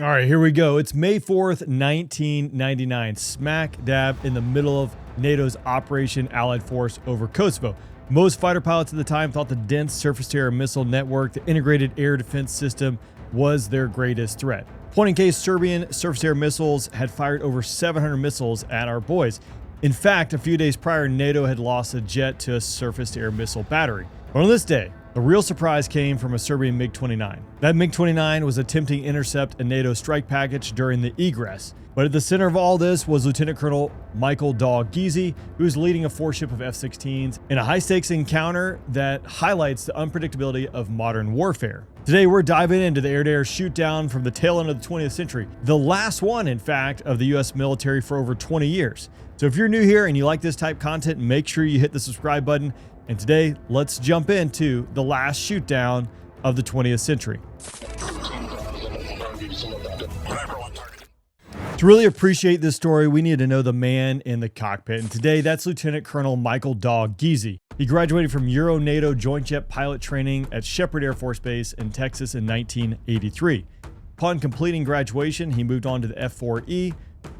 All right, here we go. It's May 4th, 1999, smack dab in the middle of NATO's Operation Allied Force over Kosovo. Most fighter pilots at the time thought the dense surface-to-air missile network, the integrated air defense system, was their greatest threat. Point in case, Serbian surface-to-air missiles had fired over 700 missiles at our boys. In fact, a few days prior, NATO had lost a jet to a surface-to-air missile battery. But on this day, the real surprise came from a Serbian MiG-29. That MiG-29 was attempting to intercept a NATO strike package during the egress. But at the center of all this was Lieutenant Colonel Michael Dog Gizy, who was leading a force-ship of F-16s in a high-stakes encounter that highlights the unpredictability of modern warfare. Today, we're diving into the air-to-air shoot-down from the tail end of the 20th century, the last one, in fact, of the U.S. military for over 20 years. So if you're new here and you like this type of content, make sure you hit the subscribe button. And today, let's jump into the last shoot-down of the 20th century. To really appreciate this story, we need to know the man in the cockpit. And today, that's Lieutenant Colonel Michael Dog Gizy. He graduated from Euro-NATO Joint Jet Pilot Training at Shepherd Air Force Base in Texas in 1983. Upon completing graduation, he moved on to the F-4E,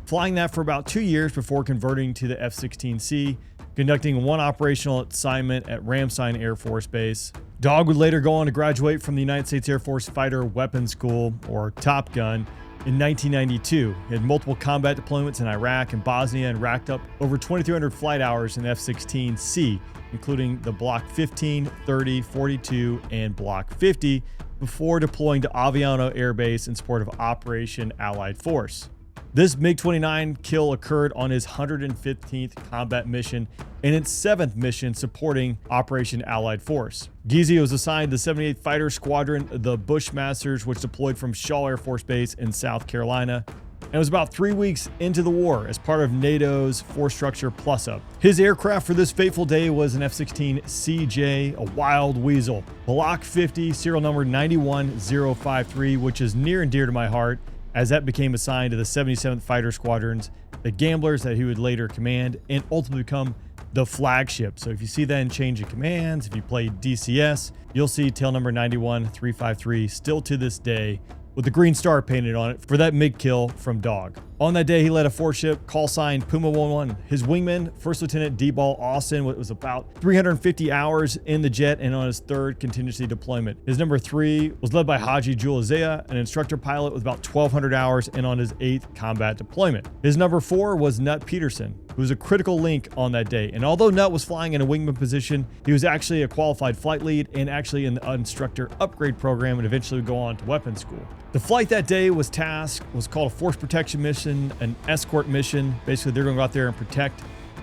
flying that for about 2 years before converting to the F-16C, conducting one operational assignment at Ramstein Air Force Base. Dog would later go on to graduate from the United States Air Force Fighter Weapons School, or Top Gun, in 1992. He had multiple combat deployments in Iraq and Bosnia and racked up over 2,300 flight hours in F-16C, including the Block 15, 30, 42, and Block 50, before deploying to Aviation Air Base in support of Operation Allied Force. This MiG-29 kill occurred on his 115th combat mission and its 7th mission supporting Operation Allied Force. Gizy was assigned the 78th Fighter Squadron, the Bushmasters, which deployed from Shaw Air Force Base in South Carolina, and was about 3 weeks into the war as part of NATO's Force Structure Plus-Up. His aircraft for this fateful day was an F-16CJ, a Wild Weasel, Block 50, serial number 91053, which is near and dear to my heart, as that became assigned to the 77th Fighter Squadrons, the Gamblers that he would later command, and ultimately become the flagship. So if you see that in Change of Commands, if you play DCS, you'll see tail number 91353 still to this day, with the green star painted on it for that MiG kill from Dog. On that day, he led a force-ship, call sign Puma 11. His wingman, First Lieutenant D-Ball Austin, was about 350 hours in the jet and on his 3rd contingency deployment. His number 3 was led by Haji Julizea, an instructor pilot with about 1,200 hours and on his 8th combat deployment. His number 4 was Nut Peterson, who was a critical link on that day. And although Nut was flying in a wingman position, he was actually a qualified flight lead and actually in the instructor upgrade program and eventually would go on to weapons school. The flight that day was called a force protection mission, an escort mission. Basically, they're going to go out there and protect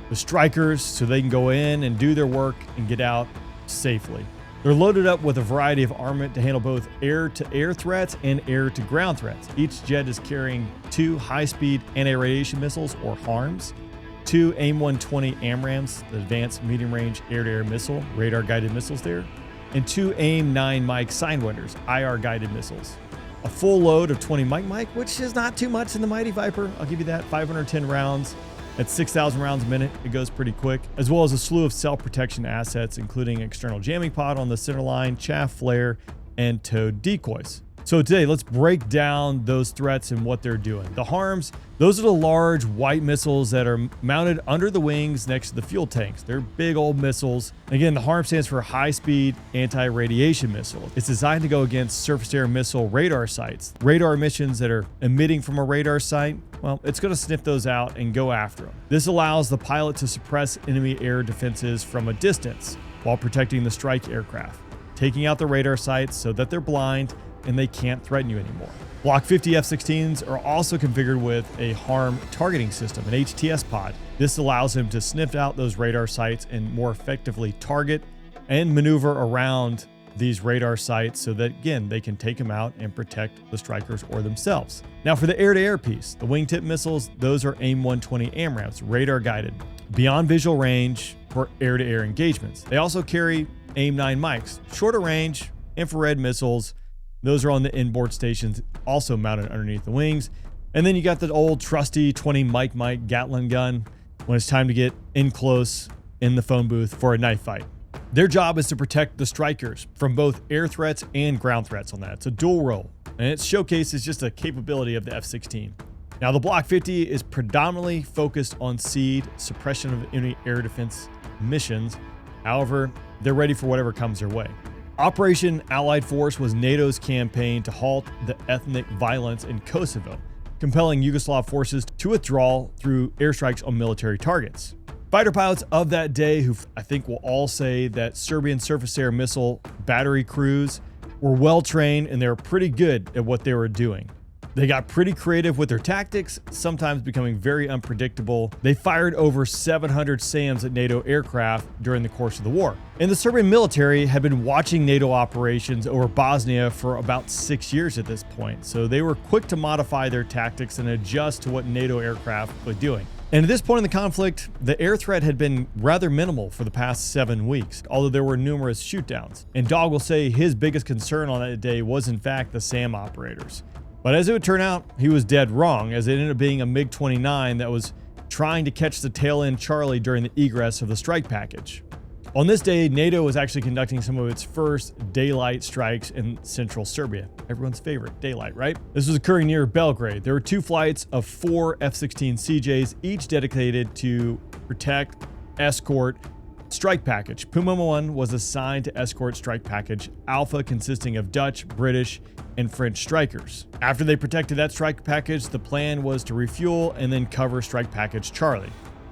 the strikers so they can go in and do their work and get out safely. They're loaded up with a variety of armament to handle both air-to-air threats and air-to-ground threats. Each jet is carrying 2 high-speed anti-radiation missiles, or HARMs, 2 AIM-120 AMRAAMs, the advanced medium-range air-to-air missile, radar-guided missiles there, and 2 AIM-9 Mike Sidewinders, IR-guided missiles. A full load of 20 Mike, which is not too much in the Mighty Viper. I'll give you that. 510 rounds at 6,000 rounds a minute. It goes pretty quick, as well as a slew of self-protection assets, including external jamming pod on the center line, chaff flare, and towed decoys. So today, let's break down those threats and what they're doing. The HARMs, those are the large white missiles that are mounted under the wings next to the fuel tanks. They're big old missiles. Again, the HARM stands for High Speed Anti-Radiation Missile. It's designed to go against surface-to-air missile radar sites. Radar emissions that are emitting from a radar site, well, it's going to sniff those out and go after them. This allows the pilot to suppress enemy air defenses from a distance while protecting the strike aircraft, taking out the radar sites so that they're blind and they can't threaten you anymore. Block 50 F-16s are also configured with a HARM targeting system, an HTS pod. This allows him to sniff out those radar sites and more effectively target and maneuver around these radar sites so that, again, they can take them out and protect the strikers or themselves. Now for the air-to-air piece, the wingtip missiles, those are AIM-120 AMRAAMs, radar guided, beyond visual range for air-to-air engagements. They also carry AIM-9 Mikes, shorter range, infrared missiles. Those are on the inboard stations, also mounted underneath the wings. And then you got the old trusty 20 Mike Gatling gun when it's time to get in close in the phone booth for a knife fight. Their job is to protect the strikers from both air threats and ground threats on that. It's a dual role. and its showcase is just a capability of the F-16. Now, the Block 50 is predominantly focused on SEAD, suppression of enemy air defense missions. However, they're ready for whatever comes their way. Operation Allied Force was NATO's campaign to halt the ethnic violence in Kosovo, compelling Yugoslav forces to withdraw through airstrikes on military targets. Fighter pilots of that day, who I think will all say that Serbian surface-air missile battery crews were well trained and they were pretty good at what they were doing. They got pretty creative with their tactics, sometimes becoming very unpredictable. They fired over 700 SAMs at NATO aircraft during the course of the war. And the Serbian military had been watching NATO operations over Bosnia for about 6 years at this point, so they were quick to modify their tactics and adjust to what NATO aircraft were doing. And at this point in the conflict, the air threat had been rather minimal for the past 7 weeks, although there were numerous shootdowns. And Dog will say his biggest concern on that day was in fact the SAM operators. But as it would turn out, he was dead wrong, as it ended up being a MiG-29 that was trying to catch the tail end Charlie during the egress of the strike package. On this day, NATO was actually conducting some of its first daylight strikes in central Serbia. Everyone's favorite, daylight, right? This was occurring near Belgrade. There were 2 flights of 4 F-16CJs, each dedicated to protect, escort, strike package. Puma 1 was assigned to escort strike package Alpha, consisting of Dutch, British, and French strikers. After they protected that strike package, the plan was to refuel and then cover strike package Charlie.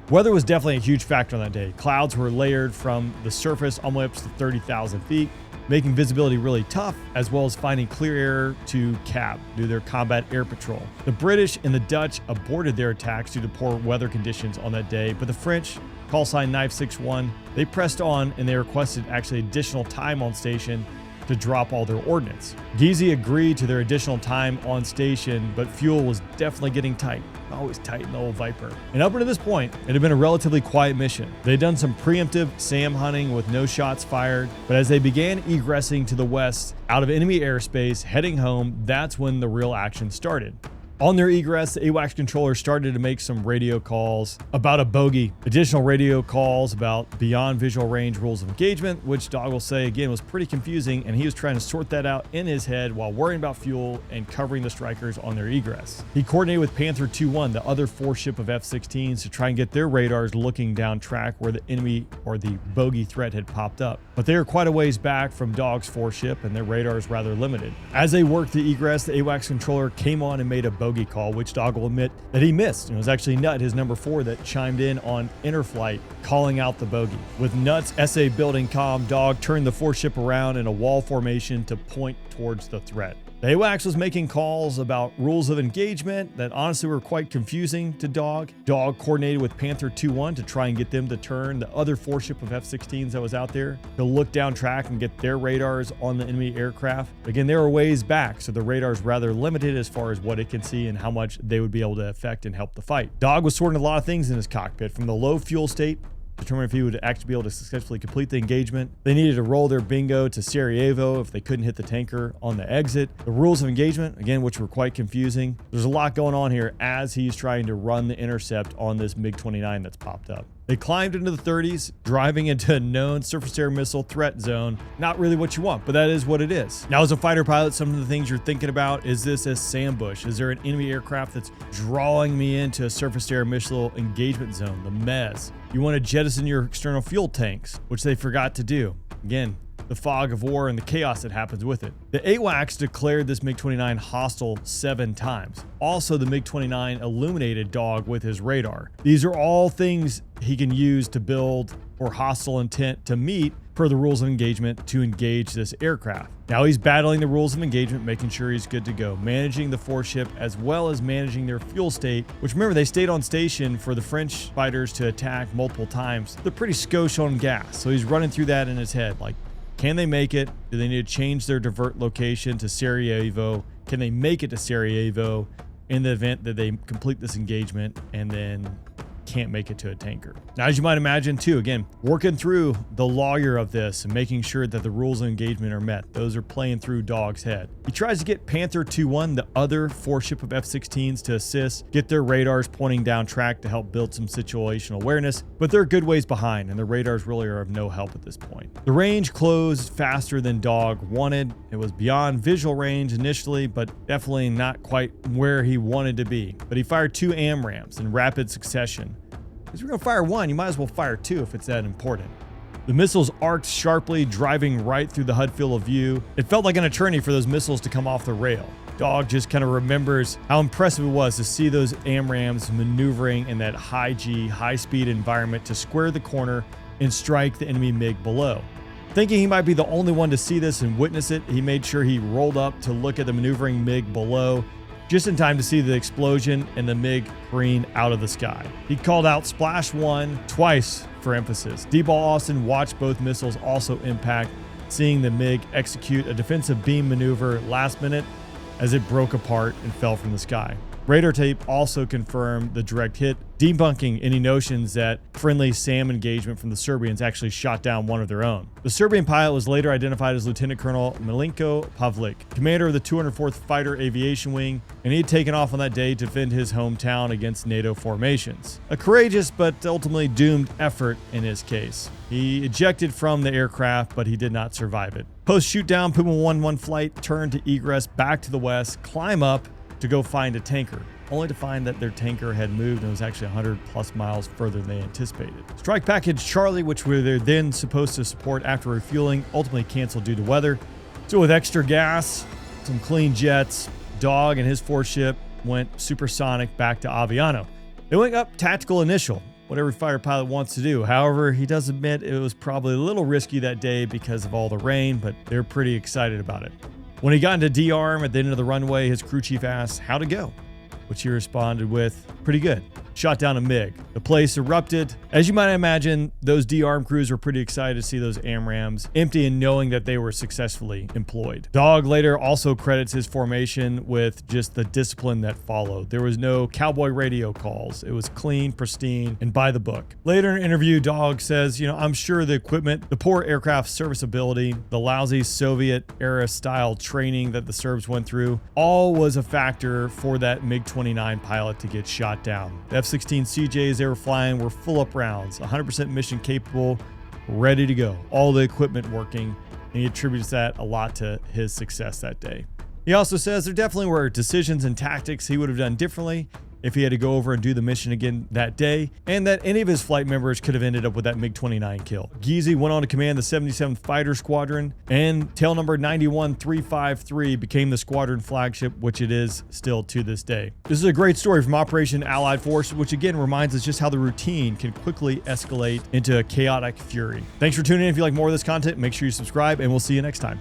Weather was definitely a huge factor on that day. Clouds were layered from the surface all the way up to 30,000 feet, making visibility really tough, as well as finding clear air to CAB, do their combat air patrol. The British and the Dutch aborted their attacks due to poor weather conditions on that day, but the French, call sign Knife 6-1, they pressed on and they requested actually additional time on station to drop all their ordnance. Gizy agreed to their additional time on station, but fuel was definitely getting tight. Always tight in the old Viper. And up until this point, it had been a relatively quiet mission. They'd done some preemptive SAM hunting with no shots fired, but as they began egressing to the west out of enemy airspace, heading home, that's when the real action started. On their egress, the AWACS controller started to make some radio calls about a bogey, additional radio calls about beyond visual range rules of engagement, which Dog will say again was pretty confusing, and he was trying to sort that out in his head while worrying about fuel and covering the strikers on their egress. He coordinated with Panther 2-1, the other 4 ship of F-16s, to try and get their radars looking down track where the enemy or the bogey threat had popped up. But they were quite a ways back from Dog's 4 ship and their radars rather limited. As they worked the egress, the AWACS controller came on and made a bogey call, which Dog will admit that he missed. It was actually Nut, his number 4, that chimed in on interflight, calling out the bogey. With Nut's SA building comm, Dog turned the 4 ship around in a wall formation to point towards the threat. The AWACS was making calls about rules of engagement that honestly were quite confusing to Dog. Dog coordinated with Panther 2-1 to try and get them to turn the other 4 ship of F-16s that was out there to look down track and get their radars on the enemy aircraft. Again, they were ways back, so the radar's rather limited as far as what it can see and how much they would be able to affect and help the fight. Dog was sorting a lot of things in his cockpit, from the low fuel state, determine if he would actually be able to successfully complete the engagement. They needed to roll their bingo to Sarajevo if they couldn't hit the tanker on the exit. The rules of engagement, again, which were quite confusing. There's a lot going on here as he's trying to run the intercept on this MiG-29 that's popped up. They climbed into the 30s, driving into a known surface-air missile threat zone. Not really what you want, but that is what it is. Now, as a fighter pilot, some of the things you're thinking about, is this a SAMbush? Is there an enemy aircraft that's drawing me into a surface-air missile engagement zone, the MES? You want to jettison your external fuel tanks, which they forgot to do. Again, the fog of war and the chaos that happens with it. The AWACS declared this MiG-29 hostile 7 times. Also, the MiG-29 illuminated Dog with his radar. These are all things he can use to build for hostile intent to meet per the rules of engagement to engage this aircraft. Now he's battling the rules of engagement, making sure he's good to go, managing the 4 ship as well as managing their fuel state, which remember they stayed on station for the French fighters to attack multiple times. They're pretty skosh on gas, so he's running through that in his head, like, can they make it? Do they need to change their divert location to Sarajevo? Can they make it to Sarajevo in the event that they complete this engagement? And then can't make it to a tanker. Now, as you might imagine too, again, working through the lawyer of this and making sure that the rules of engagement are met. Those are playing through Dog's head. He tries to get Panther 2-1, the other 4-ship of F-16s, to assist, get their radars pointing down track to help build some situational awareness, but they're a good ways behind, and the radars really are of no help at this point. The range closed faster than Dog wanted. It was beyond visual range initially, but definitely not quite where he wanted to be. But he fired 2 AMRAAMs in rapid succession. If you're going to fire one, you might as well fire 2 if it's that important. The missiles arced sharply, driving right through the HUD field of view. It felt like an eternity for those missiles to come off the rail. Dog just kind of remembers how impressive it was to see those AMRAAMs maneuvering in that high-G, high-speed environment to square the corner and strike the enemy MiG below. Thinking he might be the only one to see this and witness it, he made sure he rolled up to look at the maneuvering MiG below, just in time to see the explosion and the MiG careen out of the sky. He called out Splash 1 twice for emphasis. D-Ball Austin watched both missiles also impact, seeing the MiG execute a defensive beam maneuver last minute as it broke apart and fell from the sky. Radar tape also confirmed the direct hit, debunking any notions that friendly SAM engagement from the Serbians actually shot down one of their own. The Serbian pilot was later identified as Lieutenant Colonel Milenko Pavlik, commander of the 204th Fighter Aviation Wing, and he had taken off on that day to defend his hometown against NATO formations. A courageous but ultimately doomed effort in his case. He ejected from the aircraft, but he did not survive it. Post-shootdown, Puma 1-1 flight turned to egress back to the west, climb up to go find a tanker, only to find that their tanker had moved and was actually 100+ miles further than they anticipated. Strike Package Charlie, which were they then supposed to support after refueling, ultimately canceled due to weather. So with extra gas, some clean jets, Dog and his 4-ship went supersonic back to Aviano. They went up tactical initial, what every fighter pilot wants to do. However, he does admit it was probably a little risky that day because of all the rain, but they're pretty excited about it. When he got into D-arm at the end of the runway, his crew chief asked, "How'd it go?" Which he responded with, "Pretty good." Shot down a MiG. The place erupted. As you might imagine, those D-arm crews were pretty excited to see those AMRAAMs empty and knowing that they were successfully employed. Dog later also credits his formation with just the discipline that followed. There was no cowboy radio calls. It was clean, pristine, and by the book. Later in an interview, Dog says, I'm sure the equipment, the poor aircraft serviceability, the lousy Soviet-era style training that the Serbs went through, all was a factor for that MiG-29 pilot to get shot down. The F-16CJs they were flying were full up rounds, 100% mission capable, ready to go, all the equipment working, and he attributes that a lot to his success that day. He also says there definitely were decisions and tactics he would have done differently if he had to go over and do the mission again that day, and that any of his flight members could have ended up with that MiG-29 kill. Gizy went on to command the 77th Fighter Squadron, and tail number 91353 became the squadron flagship, which it is still to this day. This is a great story from Operation Allied Force, which again reminds us just how the routine can quickly escalate into a chaotic fury. Thanks for tuning in. If you like more of this content, make sure you subscribe, and we'll see you next time.